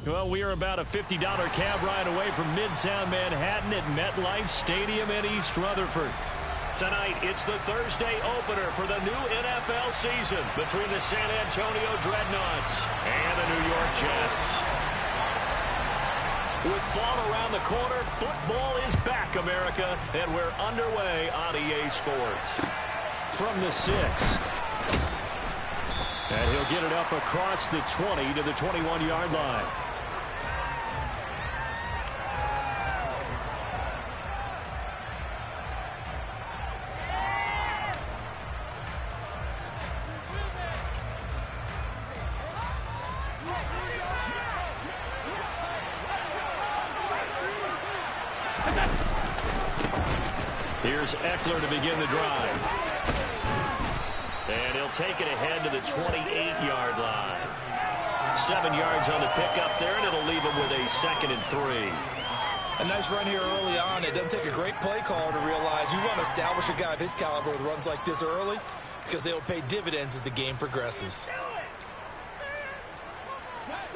Well, we are about a $50 cab ride away from Midtown Manhattan at MetLife Stadium in East Rutherford. Tonight, it's the Thursday opener for the new NFL season between the San Antonio Dreadnoughts and the New York Jets. With fall around the corner, football is back, America, and we're underway on EA Sports. From the 6. And he'll get it up across the 20 to the 21-yard line. Here's Eckler to begin the drive. And he'll take it ahead to the 28-yard line. 7 yards on the pickup there, and it'll leave him with a 2nd and 3. A nice run here early on. It doesn't take a great play caller to realize you want to establish a guy of his caliber with runs like this early because they'll pay dividends as the game progresses.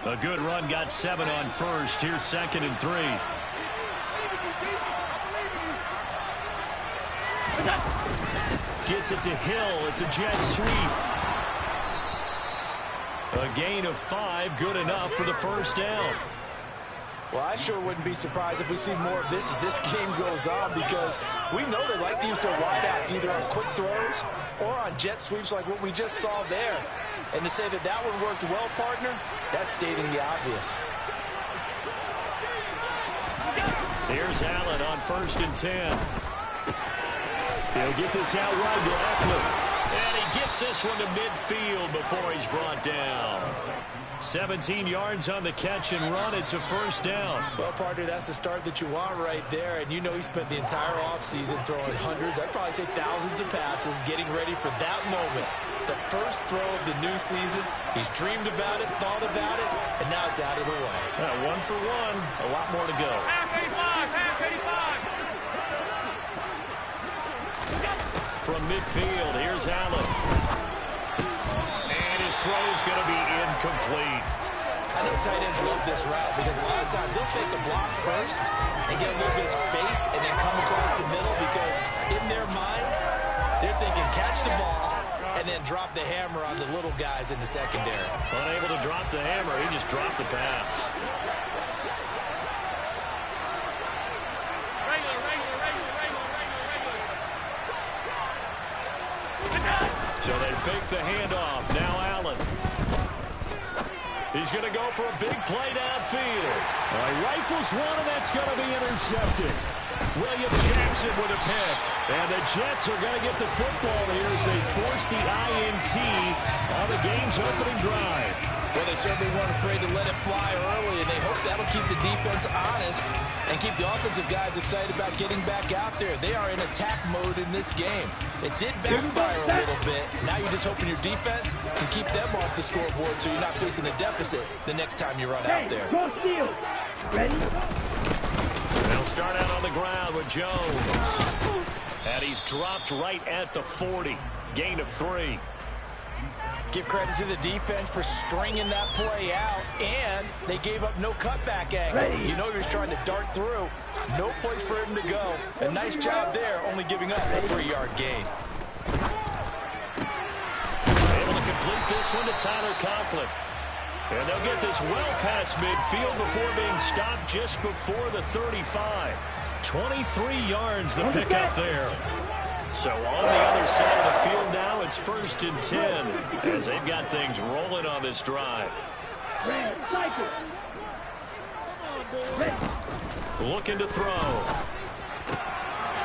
A good run, got 7 on first. Here's 2nd and 3. Gets it to Hill. It's a jet sweep. A gain of 5, good enough for the first down. Well, I sure wouldn't be surprised if we see more of this as this game goes on because we know they like to use their wideouts either on quick throws or on jet sweeps like what we just saw there. And to say that that one worked well, partner, that's stating the obvious. Here's Allen on 1st and 10. He'll get this out wide to Eckler. And he gets this one to midfield before he's brought down. 17 yards on the catch and run. It's a first down. Well, partner, that's the start that you want right there. And you know he spent the entire offseason throwing hundreds, I'd probably say thousands of passes, getting ready for that moment. The first throw of the new season. He's dreamed about it, thought about it, and now it's out of the way. 1 for 1. A lot more to go. Half 85. From midfield, here's Allen. And his throw's going to be incomplete. I know tight ends love this route because a lot of times they'll take the block first and get a little bit of space and then come across the middle because in their mind, they're thinking catch the ball and then drop the hammer on the little guys in the secondary. Unable to drop the hammer, he just dropped the pass. So they fake the handoff. Now Allen. He's going to go for a big play downfield. Rifles one, and that's going to be intercepted. William Jackson with a pick. And the Jets are going to get the football here as they force the INT on the game's opening drive. Well, they certainly weren't afraid to let it fly early, and they hope that'll keep the defense honest and keep the offensive guys excited about getting back out there. They are in attack mode in this game. It did backfire a little bit. Now you're just hoping your defense can keep them off the scoreboard so you're not facing a deficit the next time you run out there. Ready? They'll start out on the ground with Jones. And he's dropped right at the 40. Gain of 3. Give credit to the defense for stringing that play out, and they gave up no cutback angle. You know he was trying to dart through. No place for him to go. A nice job there, only giving up a 3-yard gain. Able to complete this one to Tyler Conklin. And they'll get this well past midfield before being stopped just before the 35. 23 yards the pickup there. So on the other side of the field now, it's 1st and 10 as they've got things rolling on this drive. Looking to throw.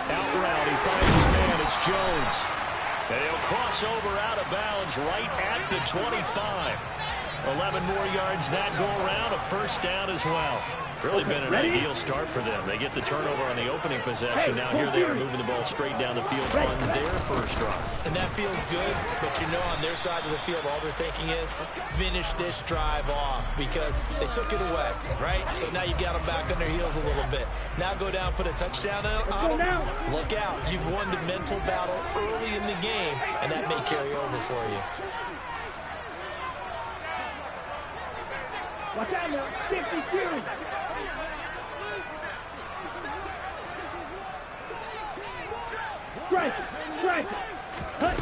Out route, he finds his man. It's Jones. And he'll cross over out of bounds right at the 25. 11 more yards that go around, a first down as well. Really been an ideal start for them. They get the turnover on the opening possession. Now here they are moving the ball straight down the field on their first drive. And that feels good, but you know on their side of the field all they're thinking is finish this drive off because they took it away, right? So now you got them back on their heels a little bit. Now go down, put a touchdown on them. Look out. You've won the mental battle early in the game, and that may carry over for you. Watch out now. 50 Fury. Strike it. Cut.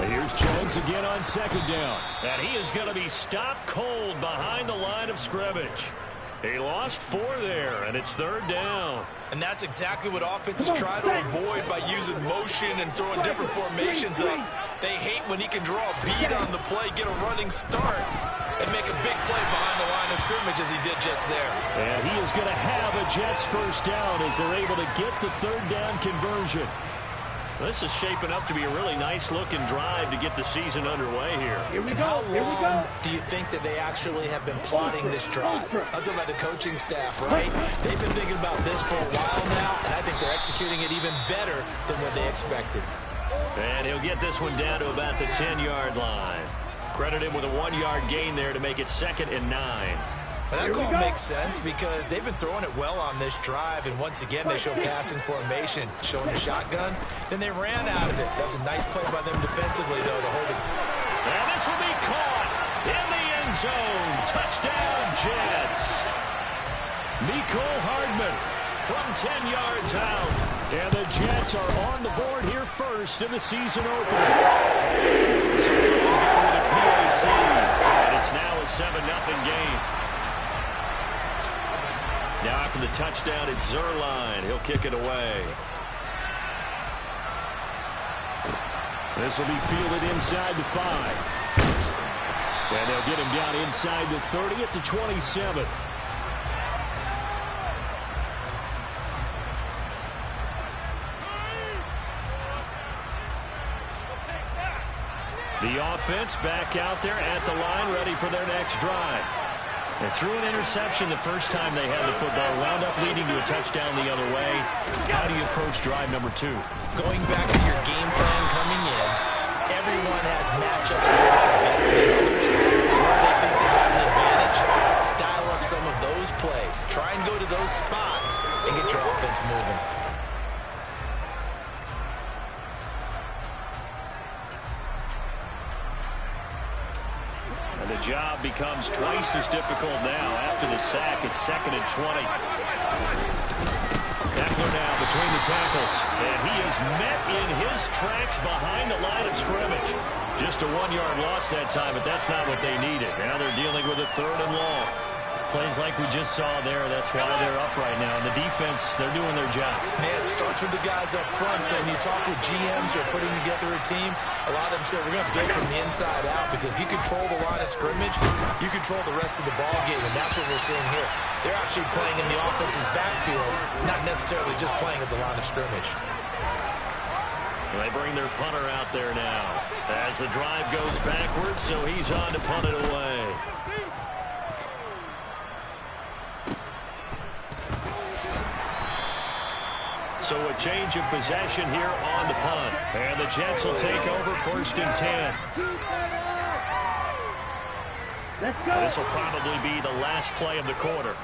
Here's Jones again on second down. And he is going to be stopped cold behind the line of scrimmage. He lost 4 there, and it's third down. And that's exactly what offenses try to avoid by using motion and throwing different formations up. They hate when he can draw a bead on the play, get a running start, and make a big play behind the line of scrimmage as he did just there. And he is going to have a Jets first down as they're able to get the third down conversion. This is shaping up to be a really nice-looking drive to get the season underway here. And how long do you think that they actually have been plotting this drive? I'm talking about the coaching staff, right? They've been thinking about this for a while now, and I think they're executing it even better than what they expected. And he'll get this one down to about the 10-yard line. Credit him with a 1-yard gain there to make it 2nd and 9. And that call makes sense because they've been throwing it well on this drive, and once again they show passing formation, showing a shotgun. Then they ran out of it. That was a nice play by them defensively, though, to hold it. And this will be caught in the end zone. Touchdown, Jets. Mecole Hardman from 10 yards out. And the Jets are on the board here first in the season opener. So with a PAT, and it's now a 7-0 game. Now after the touchdown, it's Zuerlein. He'll kick it away. This will be fielded inside the 5. And they'll get him down inside the 30 at the 27. The offense back out there at the line, ready for their next drive. They threw an interception the first time they had the football, wound up leading to a touchdown the other way. How do you approach drive number 2? Going back to your game plan coming in, everyone has matchups that are better than others. Where they think they have an advantage, dial up some of those plays. Try and go to those spots and get your offense moving. And the job becomes twice as difficult now. After the sack, it's 2nd and 20. Ekeler now between the tackles. And he is met in his tracks behind the line of scrimmage. Just a 1-yard loss that time, but that's not what they needed. Now they're dealing with a 3rd and long. Plays like we just saw there, that's why they're up right now. And the defense, they're doing their job. Man, it starts with the guys up front. So when you talk with GMs who are putting together a team, a lot of them say we're going to have to go from the inside out, because if you control the line of scrimmage, you control the rest of the ball game, and that's what we're seeing here. They're actually playing in the offense's backfield, not necessarily just playing at the line of scrimmage. They bring their punter out there now as the drive goes backwards, so he's on to punt it away. So a change of possession here on the punt. And the Jets will take over 1st and 10. Let's go. This will probably be the last play of the quarter.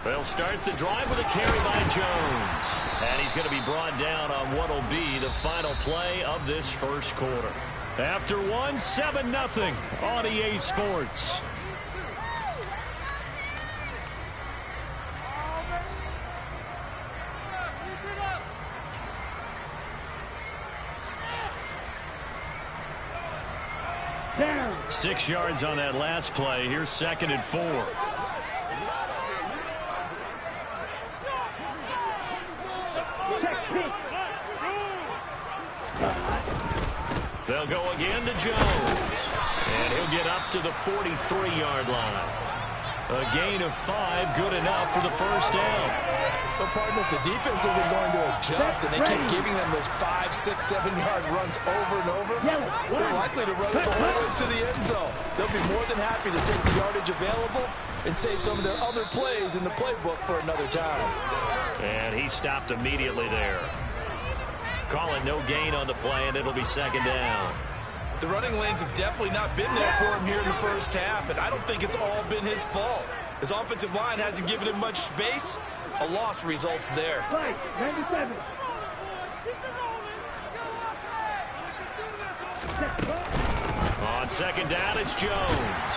They'll start the drive with a carry by Jones. And he's going to be brought down on what will be the final play of this first quarter. After 7-0 on EA Sports. Down. 6 yards on that last play. Here's 2nd and 4. They'll go again to Jones. And he'll get up to the 43-yard line. A gain of 5, good enough for the first down. But partner, if the defense isn't going to adjust and they keep giving them those 5, 6, 7-yard runs over and over, they're likely to run the ball into the end zone. They'll be more than happy to take the yardage available and save some of their other plays in the playbook for another time. And he stopped immediately there. Call it no gain on the play, and it'll be 2nd down. The running lanes have definitely not been there for him here in the first half, and I don't think it's all been his fault. His offensive line hasn't given him much space. A loss results there. Right, 97. second down, it's Jones.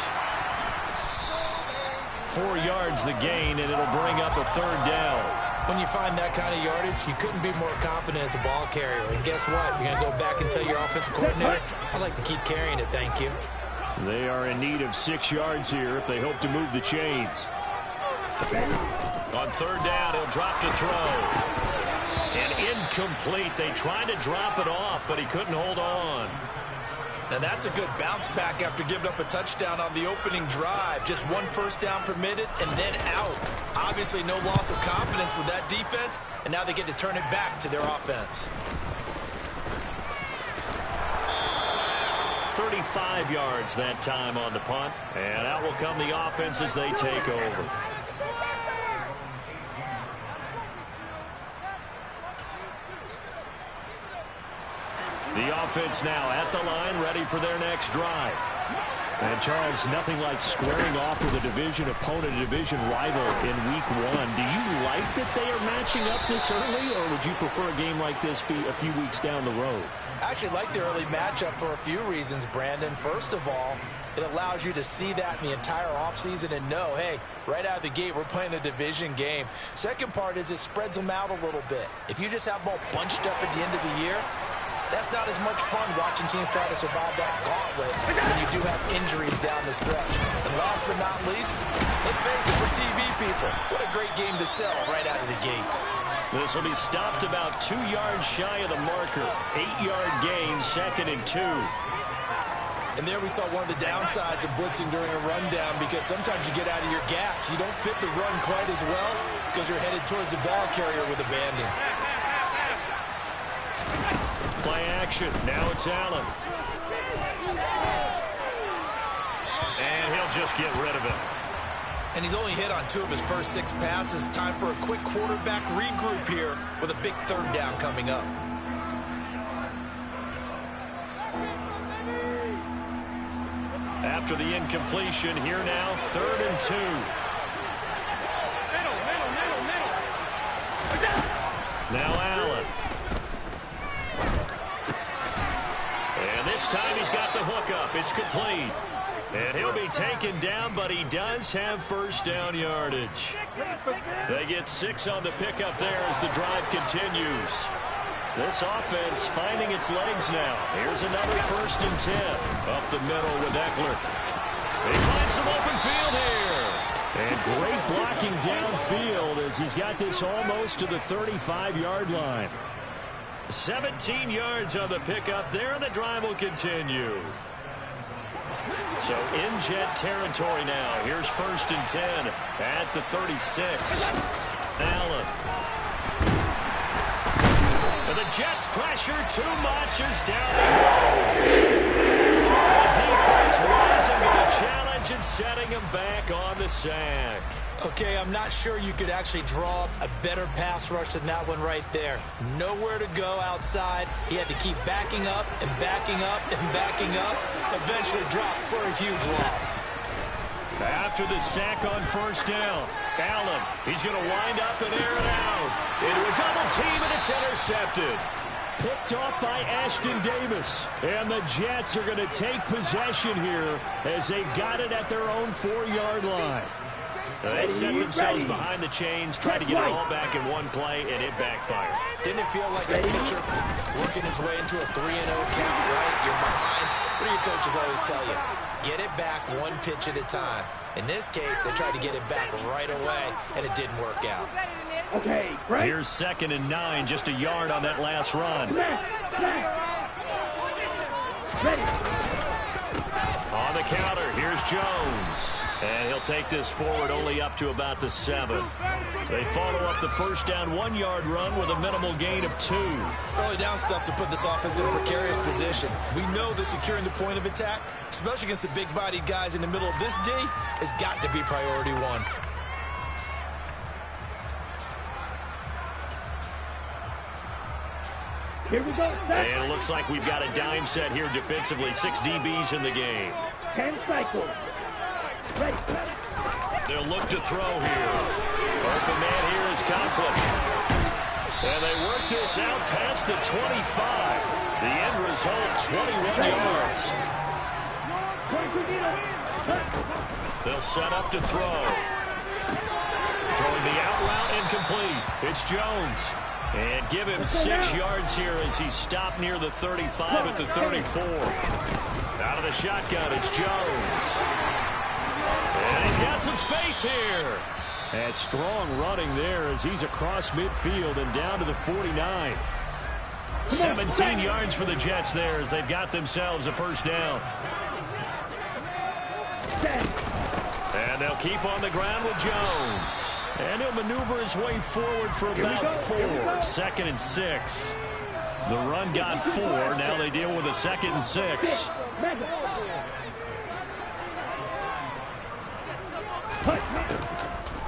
4 yards the gain, and it'll bring up a third down. When you find that kind of yardage, you couldn't be more confident as a ball carrier. And guess what? You're going to go back and tell your offensive coordinator, I'd like to keep carrying it, thank you. They are in need of 6 yards here if they hope to move the chains. On third down, he'll drop to throw. And incomplete. They tried to drop it off, but he couldn't hold on. Now that's a good bounce back after giving up a touchdown on the opening drive. Just 1 first down permitted and then out. Obviously no loss of confidence with that defense, and now they get to turn it back to their offense. 35 yards that time on the punt. And out will come the offense as they take over. The offense now at the line, ready for their next drive. And, Charles, nothing like squaring off with a division opponent, a division rival in week 1. Do you like that they are matching up this early, or would you prefer a game like this be a few weeks down the road? I actually like the early matchup for a few reasons, Brandon. First of all, it allows you to see that in the entire offseason and know, hey, right out of the gate, we're playing a division game. Second part is it spreads them out a little bit. If you just have them all bunched up at the end of the year, that's not as much fun watching teams try to survive that gauntlet when you do have injuries down the stretch. And last but not least, let's face it, for TV people, what a great game to sell right out of the gate. This will be stopped about 2 yards shy of the marker. 8-yard gain, 2nd and 2. And there we saw one of the downsides of blitzing during a rundown, because sometimes you get out of your gaps. You don't fit the run quite as well because you're headed towards the ball carrier with abandon. Play action. Now it's Allen. And he'll just get rid of it. And he's only hit on 2 of his first 6 passes. Time for a quick quarterback regroup here with a big third down coming up. After the incompletion, here now, 3rd and 2. Now Allen. And this time he's got the hook up. It's complete. And he'll be taken down, but he does have first down yardage. They get 6 on the pickup there as the drive continues. This offense finding its legs now. Here's another 1st and 10. Up the middle with Eckler. He finds some open field here. And great blocking downfield as he's got this almost to the 35-yard line. 17 yards on the pickup there, and the drive will continue. So in Jet territory now. Here's 1st and 10 at the 36. Allen. And the Jets pressure too much as down he goes. The defense rising to the challenge and setting him back on the sack. Okay, I'm not sure you could actually draw a better pass rush than that one right there. Nowhere to go outside. He had to keep backing up and backing up and backing up. Eventually dropped for a huge loss. After the sack on 1st down, Allen, he's going to wind up and air it out. Into a double team, and it's intercepted. Picked off by Ashton Davis. And the Jets are going to take possession here as they've got it at their own 4-yard line. They set themselves behind the chains, tried to get it all back in one play, and it backfired. Didn't it feel like a pitcher working his way into a 3-0 count, right? You're behind. What do your coaches always tell you? Get it back 1 pitch at a time. In this case, they tried to get it back right away, and it didn't work out. Okay, right. Here's 2nd and 9, just a yard on that last run. Ready. On the counter, here's Jones. And he'll take this forward only up to about the 7. They follow up the 1st down 1-yard run with a minimal gain of 2. Early down stuff to put this offense in a precarious position. We know that securing the point of attack, especially against the big-bodied guys in the middle of this D, has got to be priority 1. Here we go, set. And it looks like we've got a dime set here defensively. 6 DBs in the game. 10 cycles. Ready. They'll look to throw here. Open man here is Conklin. And they work this out past the 25. The end result, 21 yards. They'll set up to throw. Throwing the out route incomplete. It's Jones. And give him 6 yards here as he's stopped near the 35 at the 34. Out of the shotgun, it's Jones. And he's got some space here. And strong running there as he's across midfield and down to the 49. 17 yards for the Jets there as they've got themselves a first down. And they'll keep on the ground with Jones. And he'll maneuver his way forward for about 4. 2nd and 6. The run got 4. Now they deal with a 2nd and 6.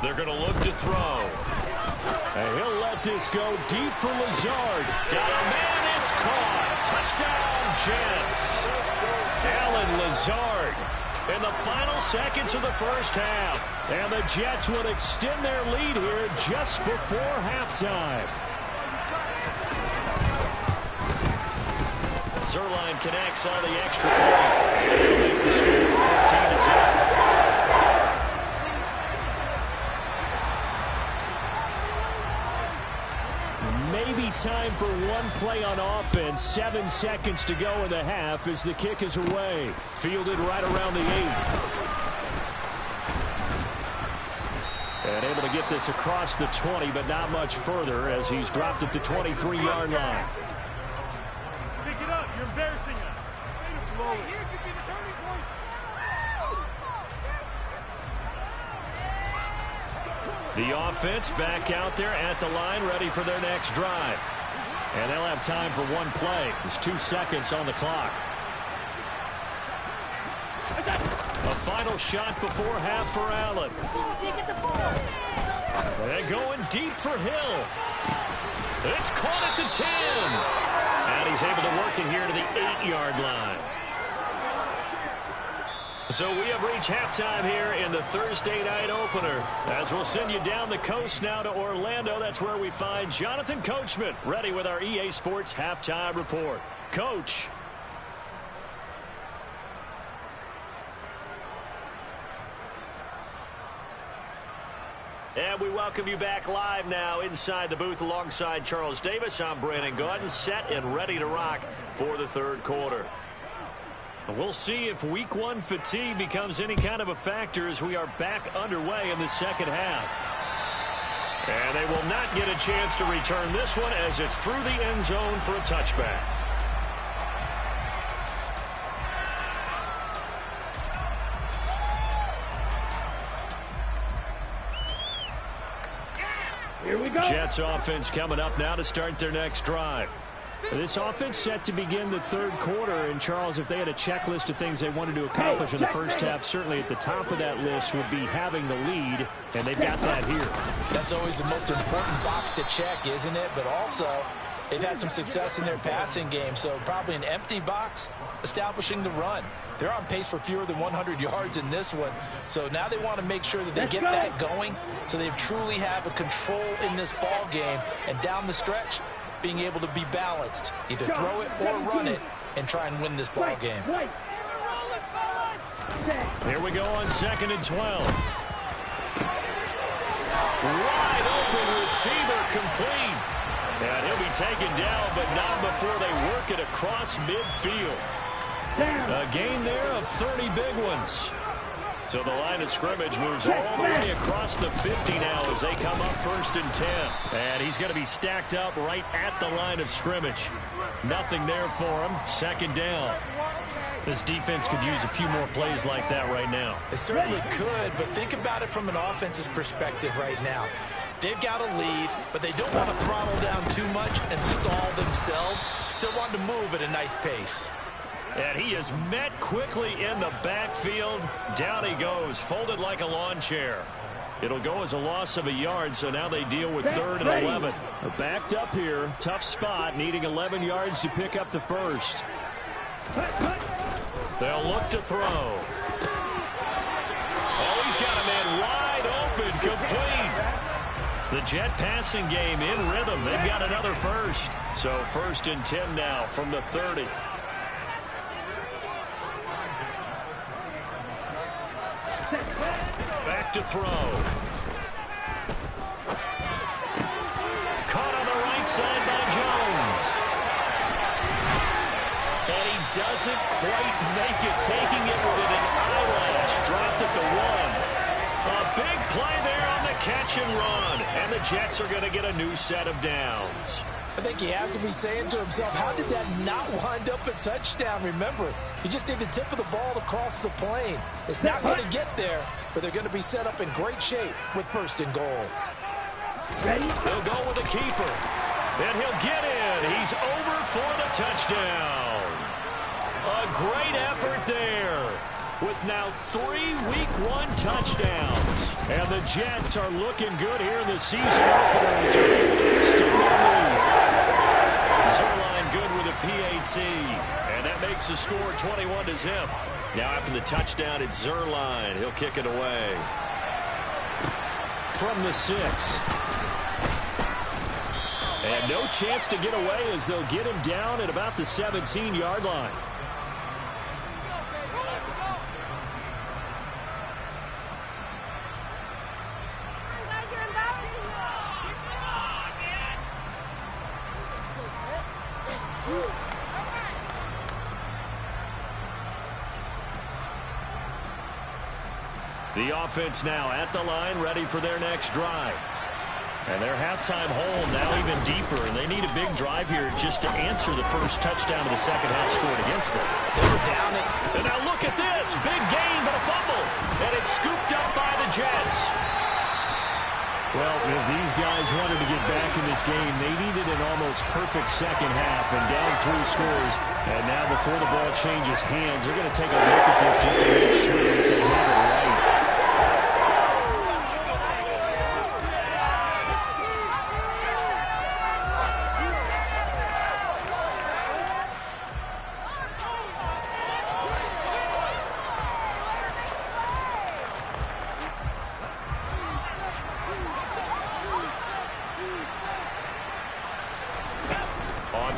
They're going to look to throw. And he'll let this go deep for Lazard. Got a man, it's caught. Touchdown, Jets. Allen Lazard in the final seconds of the first half. And the Jets would extend their lead here just before halftime. Zuerlein connects on the extra point. And he'll make the score 14-0. Maybe time for one play on offense. 7 seconds to go in the half as the kick is away. Fielded right around the 8. And able to get this across the 20, but not much further as he's dropped it to 23-yard line. Pick it up. You're embarrassing us. The offense back out there at the line, ready for their next drive. And they'll have time for one play. There's 2 seconds on the clock. A final shot before half for Allen. And going deep for Hill. It's caught at the 10. And he's able to work it here to the 8-yard line. So we have reached halftime here in the Thursday night opener. As we'll send you down the coast now to Orlando. That's where we find Jonathan Coachman ready with our EA Sports halftime report. Coach. And we welcome you back live now inside the booth alongside Charles Davis. I'm Brandon Gaudin, set and ready to rock for the third quarter. We'll see if week 1 fatigue becomes any kind of a factor as we are back underway in the second half. And they will not get a chance to return this one as it's through the end zone for a touchback. Here we go. Jets offense coming up now to start their next drive. This offense set to begin the third quarter. And, Charles, if they had a checklist of things they wanted to accomplish in the first half, certainly at the top of that list would be having the lead, and they've got that here. That's always the most important box to check, isn't it? But also, they've had some success in their passing game, so probably an empty box establishing the run. They're on pace for fewer than 100 yards in this one, so now they want to make sure that they get that going so they truly have a control in this ball game, and down the stretch, being able to be balanced, either throw it or run it, and try and win this ball game. Here we go on 2nd and 12. Wide open receiver complete. And he'll be taken down, but not before they work it across midfield. A gain there of 30 big ones. So the line of scrimmage moves all the way across the 50 now as they come up 1st and 10. And he's going to be stacked up right at the line of scrimmage. Nothing there for him. 2nd down. This defense could use a few more plays like that right now. It certainly could, but think about it from an offense's perspective right now. They've got a lead, but they don't want to throttle down too much and stall themselves. Still want to move at a nice pace. And he is met quickly in the backfield. Down he goes, folded like a lawn chair. It'll go as a loss of a yard, so now they deal with 3rd and 11. They're backed up here, tough spot, needing 11 yards to pick up the first. They'll look to throw. Oh, he's got a man wide open, complete. The Jet passing game in rhythm. They've got another first. So 1st and 10 now from the 30. to throw. Caught on the right side by Jones. And he doesn't quite make it, taking it within an eyelash. Dropped at the 1. A big play there on the catch and run. And the Jets are going to get a new set of downs. I think he has to be saying to himself, how did that not wind up a touchdown? Remember, you just need the tip of the ball to cross the plane. It's not going to get there, but they're going to be set up in great shape with 1st and goal. Ready? He'll go with the keeper. And he'll get in. He's over for the touchdown. A great effort there. With now 3 Week 1 touchdowns. And the Jets are looking good here in the season opener. Still in the lead. Zuerlein good with a PAT. And that makes the score 21-0. Now after the touchdown, it's Zuerlein. He'll kick it away. From the 6. And no chance to get away as they'll get him down at about the 17-yard line. The offense now at the line, ready for their next drive. And their halftime hole now even deeper, and they need a big drive here just to answer the first touchdown of the second half scored against them. They were down it. And now look at this. Big gain, but a fumble. And it's scooped up by the Jets. Well, if these guys wanted to get back in this game, they needed an almost perfect second half and down 3 scores. And now before the ball changes hands, they're going to take a look at this just to make sure that they have it right.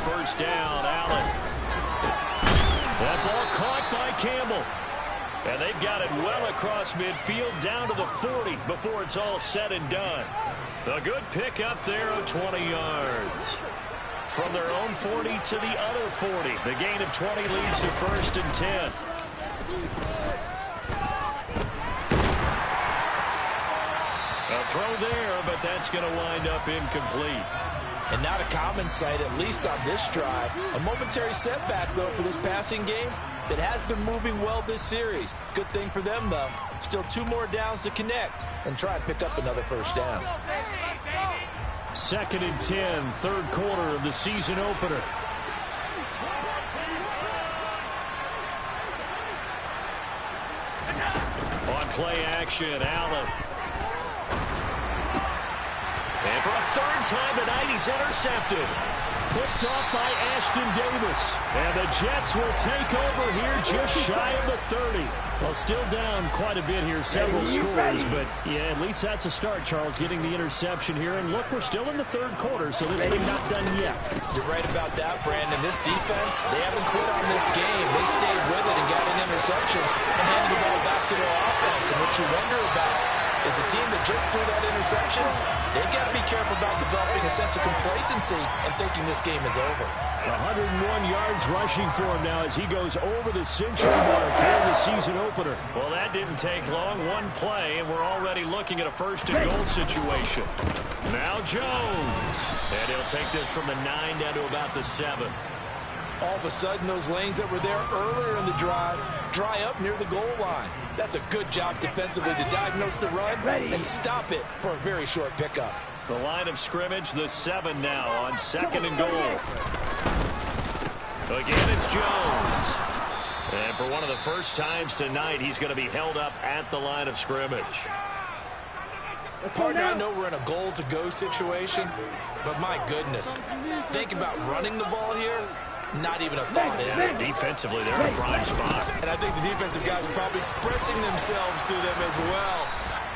First down, Allen. That ball caught by Campbell. And they've got it well across midfield down to the 40 before it's all said and done. A good pick up there of 20 yards. From their own 40 to the other 40. The gain of 20 leads to 1st and 10. A throw there, but that's going to wind up incomplete. And not a common sight, at least on this drive. A momentary setback, though, for this passing game that has been moving well this series. Good thing for them, though. Still 2 more downs to connect and try and pick up another first down. 2nd and 10, 3rd quarter of the season opener. On play action, Allen. And for a 3rd time tonight, he's intercepted. Picked off by Ashton Davis. And the Jets will take over here just shy of the 30. Well, still down quite a bit here, several scores. But, yeah, at least that's a start, Charles, getting the interception here. And, look, we're still in the 3rd quarter, so this thing not done yet. You're right about that, Brandon. This defense, they haven't quit on this game. They stayed with it and got an interception and handed the ball back to their offense. And what you wonder about is the team that just threw that interception, they've got to be careful about developing a sense of complacency and thinking this game is over. 101 yards rushing for him now as he goes over the century mark here in the season opener. Well, that didn't take long. 1 play, and we're already looking at a 1st and goal situation. Now Jones. And he'll take this from the 9 down to about the 7. All of a sudden, those lanes that were there earlier in the drive dry up near the goal line. That's a good job defensively to diagnose the run and stop it for a very short pickup. The line of scrimmage, the 7 now on 2nd and goal. Again, it's Jones. And for one of the first times tonight, he's going to be held up at the line of scrimmage. Partner, I know we're in a goal-to-go situation, but my goodness, think about running the ball here. Not even a thought, is it? Defensively, they're in a prime spot. And I think the defensive guys are probably expressing themselves to them as well.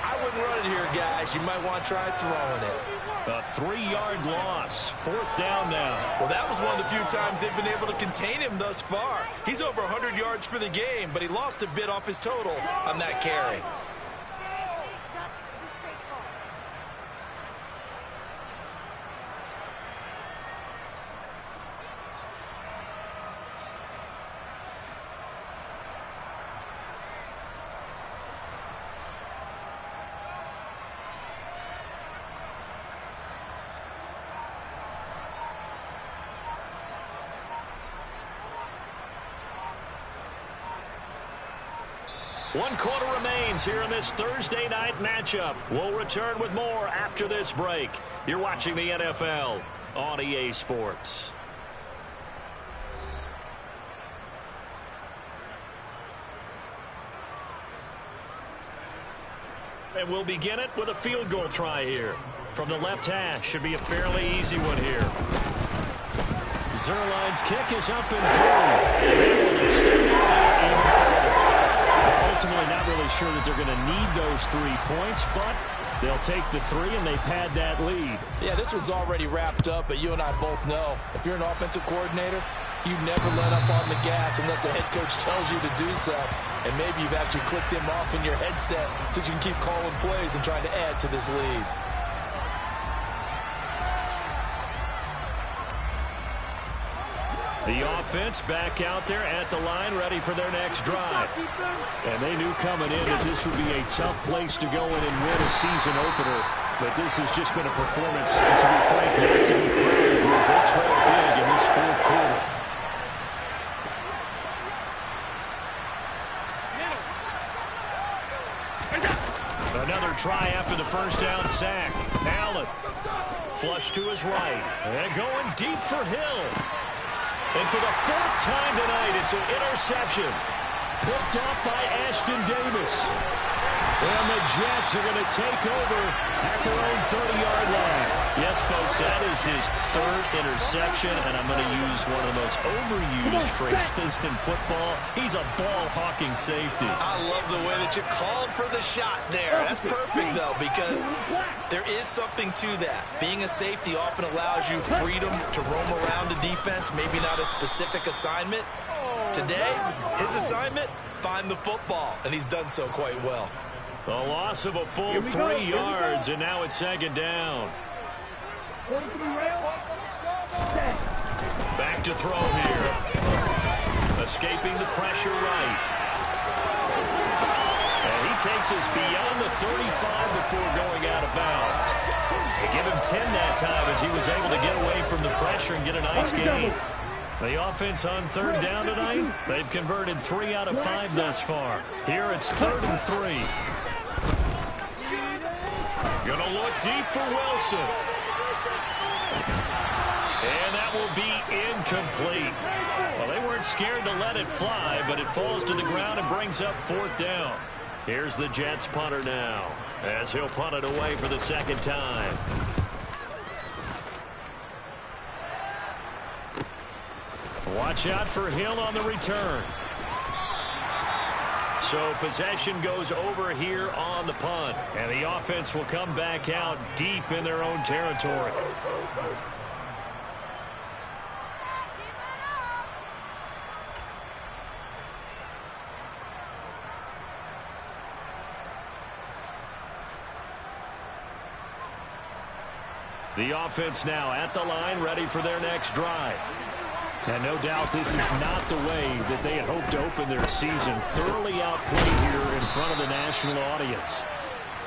I wouldn't run it here, guys. You might want to try throwing it. A 3-yard loss. 4th down now. Well, that was one of the few times they've been able to contain him thus far. He's over 100 yards for the game, but he lost a bit off his total on that carry. 1 quarter remains here in this Thursday night matchup. We'll return with more after this break. You're watching the NFL on EA Sports. And we'll begin it with a field goal try here. From the left hash, should be a fairly easy one here. Zuerlein's kick is up and through. Ultimately, not really sure that they're going to need those 3 points, but they'll take the 3 and they pad that lead. Yeah, this one's already wrapped up, but you and I both know if you're an offensive coordinator, you never let up on the gas unless the head coach tells you to do so. And maybe you've actually clicked him off in your headset so you can keep calling plays and trying to add to this lead. The offense back out there at the line, ready for their next drive. And they knew coming in that this would be a tough place to go in and win a season opener. But this has just been a performance, and to be frank, not to be proud of, as they trail big in this 4th quarter. Another try after the first down sack. Allen, flush to his right, and going deep for Hill. And for the 4th time tonight, it's an interception. Picked off by Ashton Davis. And the Jets are going to take over at their own 30-yard line. Yes, folks, that is his 3rd interception, and I'm going to use one of the most overused phrases in football. He's a ball-hawking safety. I love the way that you called for the shot there. That's perfect, though, because there is something to that. Being a safety often allows you freedom to roam around the defense, maybe not a specific assignment. Today, his assignment, find the football, and he's done so quite well. A loss of a full 3 yards, and now it's 2nd down. Back to throw here. Escaping the pressure right. And he takes us beyond the 35 before going out of bounds. They give him 10 that time as he was able to get away from the pressure and get a nice gain. The offense on 3rd down tonight, they've converted 3 out of 5 thus far. Here it's 3rd and 3. Gonna look deep for Wilson. And that will be incomplete. Well, they weren't scared to let it fly, but it falls to the ground and brings up 4th down. Here's the Jets punter now, as he'll punt it away for the 2nd time. Watch out for Hill on the return. So possession goes over here on the punt. And the offense will come back out deep in their own territory. The offense now at the line, ready for their next drive. And no doubt this is not the way that they had hoped to open their season. Thoroughly outplayed here in front of the national audience.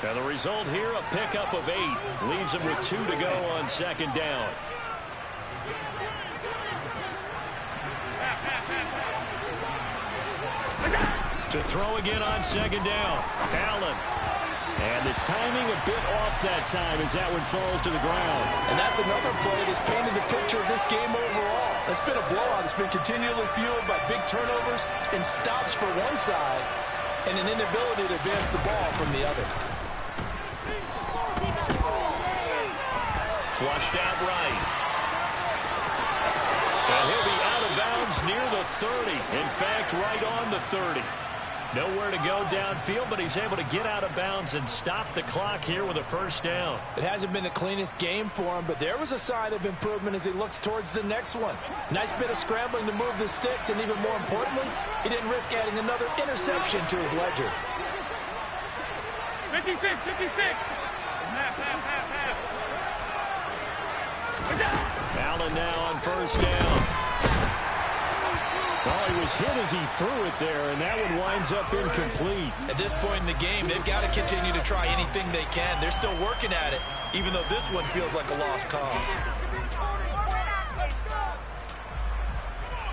Now the result here, a pickup of 8. Leaves them with 2 to go on 2nd down. To throw again on 2nd down. Allen. And the timing a bit off that time as that one falls to the ground. And that's another play that's painted the picture of this game overall. It's been a blowout. It's been continually fueled by big turnovers and stops for one side and an inability to advance the ball from the other. Flushed out right. And he'll be out of bounds near the 30. In fact, right on the 30. Nowhere to go downfield, but he's able to get out of bounds and stop the clock here with a 1st down. It hasn't been the cleanest game for him, but there was a sign of improvement as he looks towards the next one. Nice bit of scrambling to move the sticks, and even more importantly, he didn't risk adding another interception to his ledger. 56, 56. Half. Allen now on 1st down. Oh, he was hit as he threw it there, and that one winds up incomplete. At this point in the game, they've got to continue to try anything they can. They're still working at it, even though this one feels like a lost cause.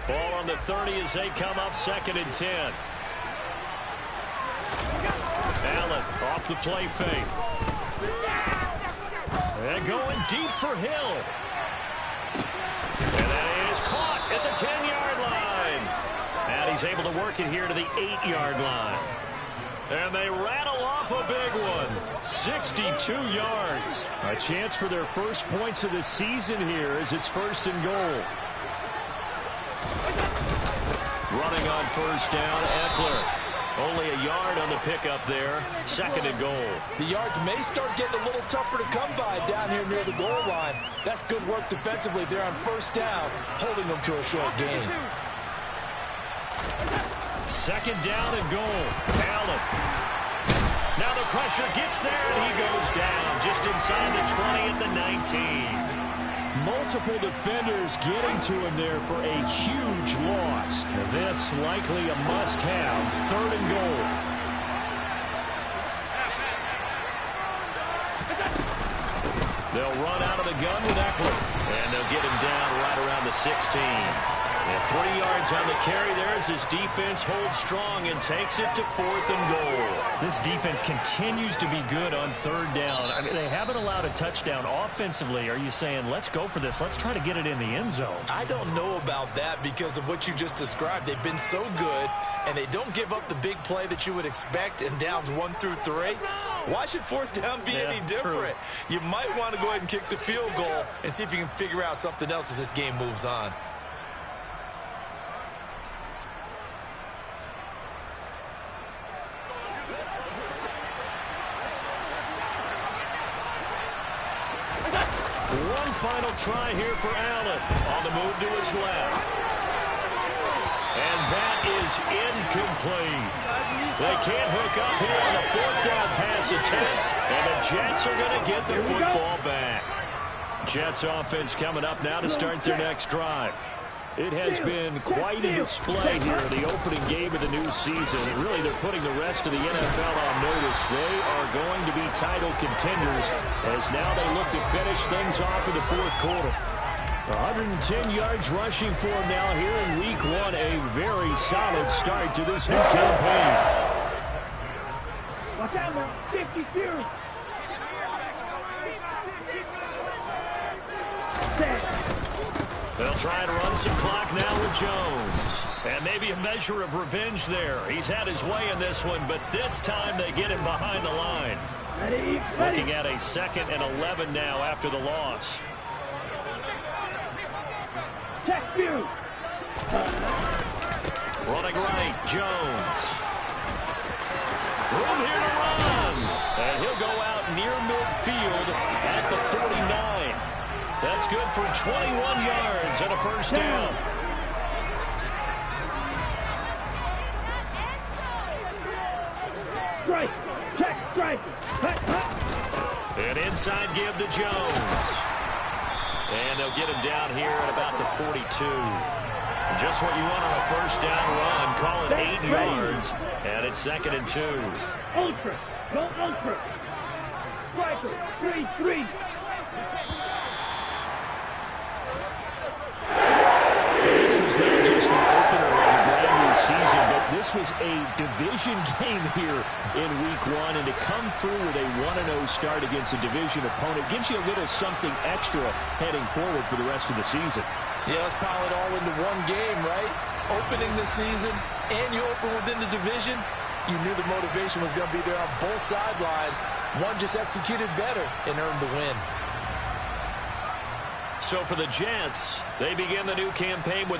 Ball on the 30 as they come up 2nd and 10. Allen off the play fake. And going deep for Hill. And that is caught at the 10-yard line. And he's able to work it here to the 8-yard line. And they rattle off a big one. 62 yards. A chance for their first points of the season here as it's 1st and goal. Running on first down, Eckler. Only a yard on the pickup there. 2nd and goal. The yards may start getting a little tougher to come by down here near the goal line. That's good work defensively there on first down, holding them to a short gain. 2nd down and goal. Allen. Now the pressure gets there, and he goes down just inside the 20 at the 19. Multiple defenders getting to him there for a huge loss. This likely a must-have. 3rd and goal. They'll run out of the gun with Eckler. And they'll get him down right around the 16. And 3 yards on the carry there as his defense holds strong and takes it to 4th and goal. This defense continues to be good on 3rd down. I mean, they haven't allowed a touchdown offensively. Are you saying, let's go for this? Let's try to get it in the end zone. I don't know about that because of what you just described. They've been so good, and they don't give up the big play that you would expect in downs 1 through 3. Why should 4th down be any different? True. You might want to go ahead and kick the field goal and see if you can figure out something else as this game moves on. One final try here for Allen. On the move to his left. And that is incomplete. They can't hook up here on a 4th down pass attempt. And the Jets are going to get the football back. Jets offense coming up now to start their next drive. It has been quite a display here in the opening game of the new season. And really, they're putting the rest of the NFL on notice. They are going to be title contenders as now they look to finish things off in the 4th quarter. 110 yards rushing for him now here in week 1. A very solid start to this new campaign. Watch out, man. 52. They'll try and run some clock now with Jones. And maybe a measure of revenge there. He's had his way in this one, but this time they get him behind the line. Ready. Looking at a 2nd and 11 now after the loss. Check view. Running right, Jones. Room here to run. And he'll go out near midfield at the 49. That's good for 21 yards and a 1st down. Strike. Check. Strike. An inside give to Jones. And they'll get him down here at about the 42. Just what you want on a 1st down run. Call it 8 yards. And it's 2nd and 2. Ultra. Go ultra. Striker. 3-3. This was not just the opener of a brand new season, but this was a division game here in week 1. And to come through with a 1-0 start against a division opponent gives you a little something extra heading forward for the rest of the season. Yeah, let's pile it all into one game, right? Opening the season, and you open within the division. You knew the motivation was going to be there on both sidelines. One just executed better and earned the win. So for the Jets, they begin the new campaign with